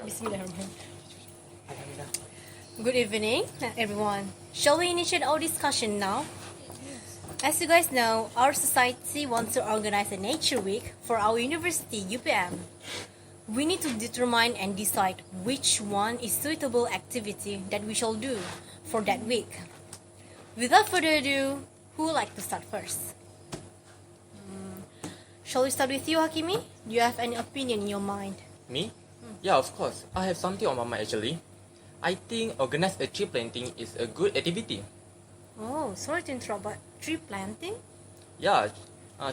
Bismillahirrahmanirrahim. Good evening, everyone. Shall we initiate our discussion now? As you guys know, our society wants to organize a nature week for our university, UPM. We need to determine and decide which one is suitable activity that we shall do for that week. Without further ado, who would like to start first? Shall we start with you, Hakimi? Do you have any opinion in your mind? Me? Yeah, of course. I have something on my mind actually. I think organize a tree planting is a good activity. Oh, sorry to interrupt, but tree planting? Yeah,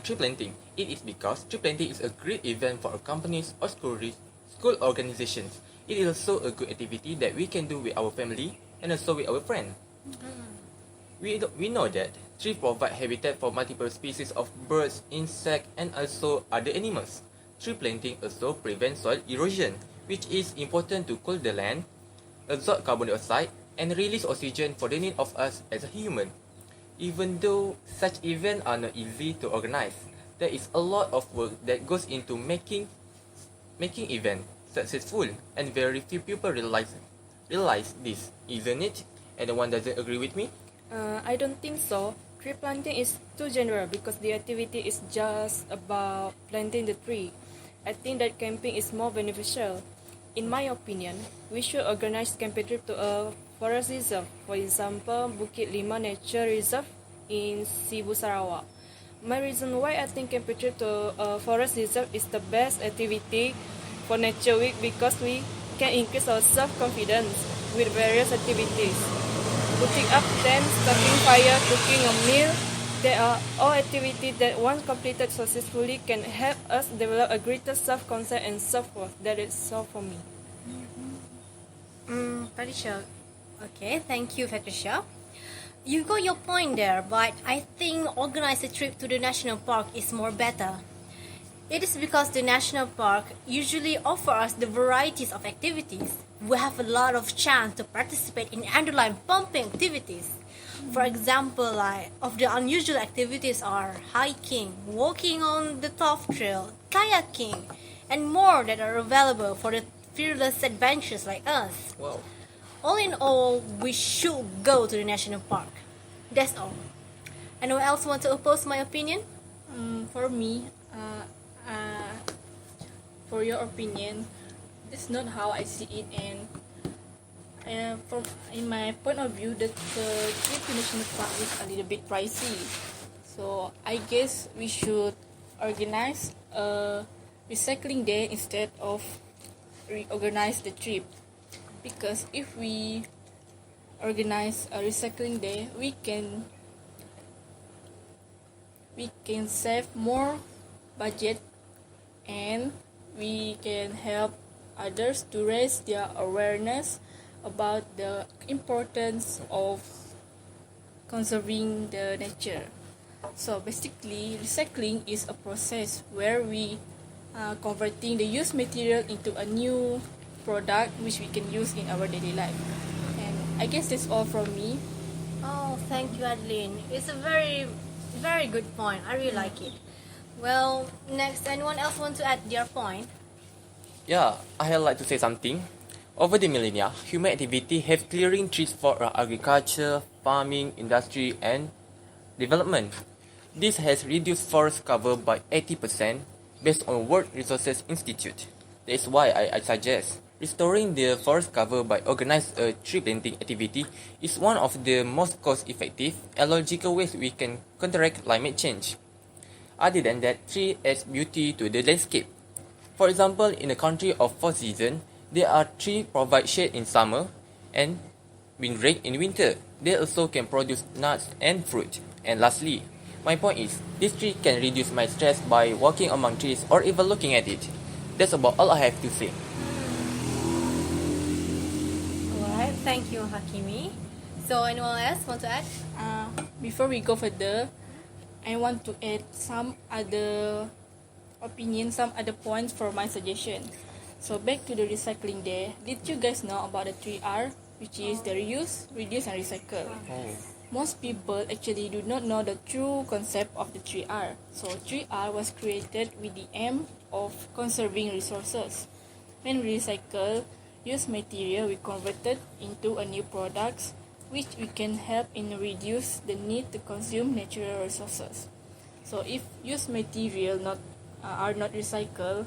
tree planting. It is because tree planting is a great event for companies or school organizations. It is also a good activity that we can do with our family and also with our friends. We know that trees provide habitat for multiple species of birds, insects, and also other animals. Tree planting also prevents soil erosion, which is important to cool the land, absorb carbon dioxide, and release oxygen for the need of us as a human. Even though such events are not easy to organize, there is a lot of work that goes into making events successful, and very few people realize this, isn't it? Anyone doesn't agree with me? I don't think so. Tree planting is too general because the activity is just about planting the tree. I think that camping is more beneficial. In my opinion, we should organize camping trip to a forest reserve, for example, Bukit Lima Nature Reserve in Sibu, Sarawak. My reason why I think camping trip to a forest reserve is the best activity for Nature Week because we can increase our self-confidence with various activities. Putting up tents, starting fire, cooking a meal, they are all activities that once completed successfully can help us develop a greater self-concept and self-worth. That is all for me. Patricia. Okay, thank you, Patricia. You got your point there, but I think organize a trip to the national park is more better. It is because the national park usually offer us the varieties of activities. We have a lot of chance to participate in underlying pumping activities. For example, of the unusual activities are hiking, walking on the tough trail, kayaking, and more that are available for the fearless adventurers like us. Wow. All in all, we should go to the national park. That's all. Anyone else want to oppose my opinion? For me, for your opinion, it's not how I see it, and in my point of view, the trip to national park is a little bit pricey. So I guess we should organize a recycling day instead of reorganize the trip. Because if we organize a recycling day, we can save more budget, and we can help others to raise their awareness about the importance of conserving the nature. So basically, recycling is a process where we converting the used material into a new product which we can use in our daily life. And I guess that's all from me. Oh, thank you, Adeline. It's a very, very good point. I really like it. Well, next, anyone else want to add their point? Yeah, I'd like to say something. Over the millennia, human activity have clearing trees for agriculture, farming, industry, and development. This has reduced forest cover by 80% based on World Resources Institute. That is why I suggest restoring the forest cover by organized a tree planting activity is one of the most cost-effective and logical ways we can counteract climate change. Other than that, tree adds beauty to the landscape. For example, in a country of 4 seasons, there are trees provide shade in summer and rain in winter. They also can produce nuts and fruit. And lastly, my point is, this tree can reduce my stress by walking among trees or even looking at it. That's about all I have to say. Alright, thank you, Hakimi. So, anyone else want to add? Before we go further, I want to add some other opinions, some other points for my suggestion. So back to the recycling day, did you guys know about the 3R, which is the reuse, reduce, and recycle? Most people actually do not know the true concept of the 3R. So 3R was created with the aim of conserving resources. When we recycle used material, we convert it into a new products, which we can help in reduce the need to consume natural resources. So if used material are not recycled,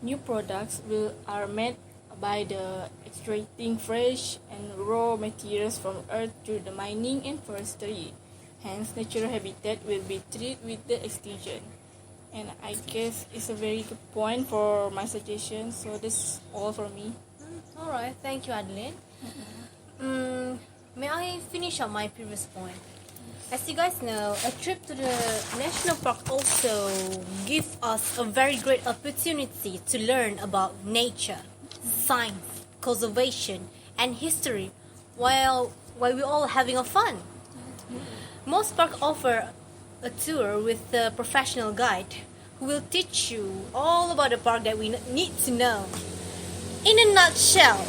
new products are made by the extracting fresh and raw materials from earth through the mining and forestry. Hence, natural habitat will be treated with the extinction. And I guess it's a very good point for my suggestion. So this is all from me. Alright, thank you, Adeline. May I finish on my previous point? As you guys know, a trip to the national park also gives us a very great opportunity to learn about nature, science, conservation, and history while we're all having a fun. Most parks offer a tour with a professional guide who will teach you all about the park that we need to know. In a nutshell,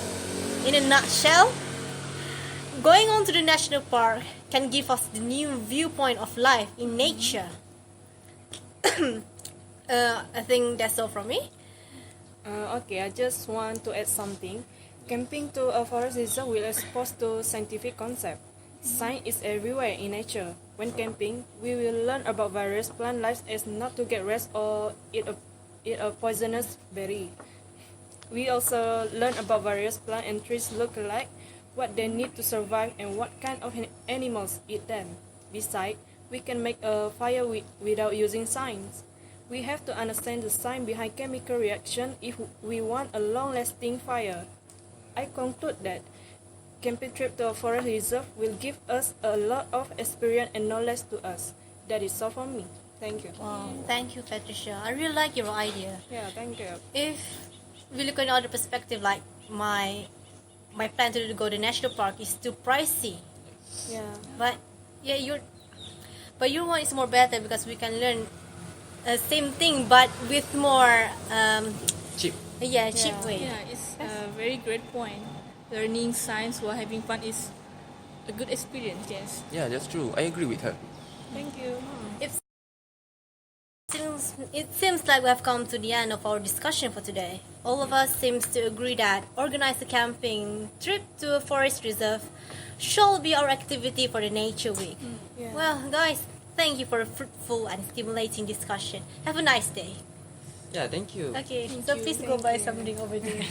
going on to the national park can give us the new viewpoint of life in nature. I think that's all from me. Okay, I just want to add something. Camping to a forest reserve will expose to scientific concept. Science is everywhere in nature. When camping, we will learn about various plant lives as not to get rest or eat a poisonous berry. We also learn about various plant and trees look alike, what they need to survive, and what kind of animals eat them. Besides, we can make a fire without using science. We have to understand the science behind chemical reaction if we want a long-lasting fire. I conclude that camping trip to a forest reserve will give us a lot of experience and knowledge to us. That is all from me. Thank you. Wow, thank you, Patricia. I really like your idea. Yeah, thank you. If we look at another perspective, like my plan to go to the national park is too pricey. Yeah. But yeah, your one is more better because we can learn same thing but with more Cheap. cheap way. Yeah, it's a very great point. Learning science while having fun is a good experience, yes. Yeah, that's true. I agree with her. Thank you. It seems like we have come to the end of our discussion for today. All of us seems to agree that organize a camping trip to a forest reserve shall be our activity for the Nature Week. Yeah. Well, guys, thank you for a fruitful and stimulating discussion. Have a nice day. Yeah, thank you. Okay, Thank so you, please go thank buy you. something over there.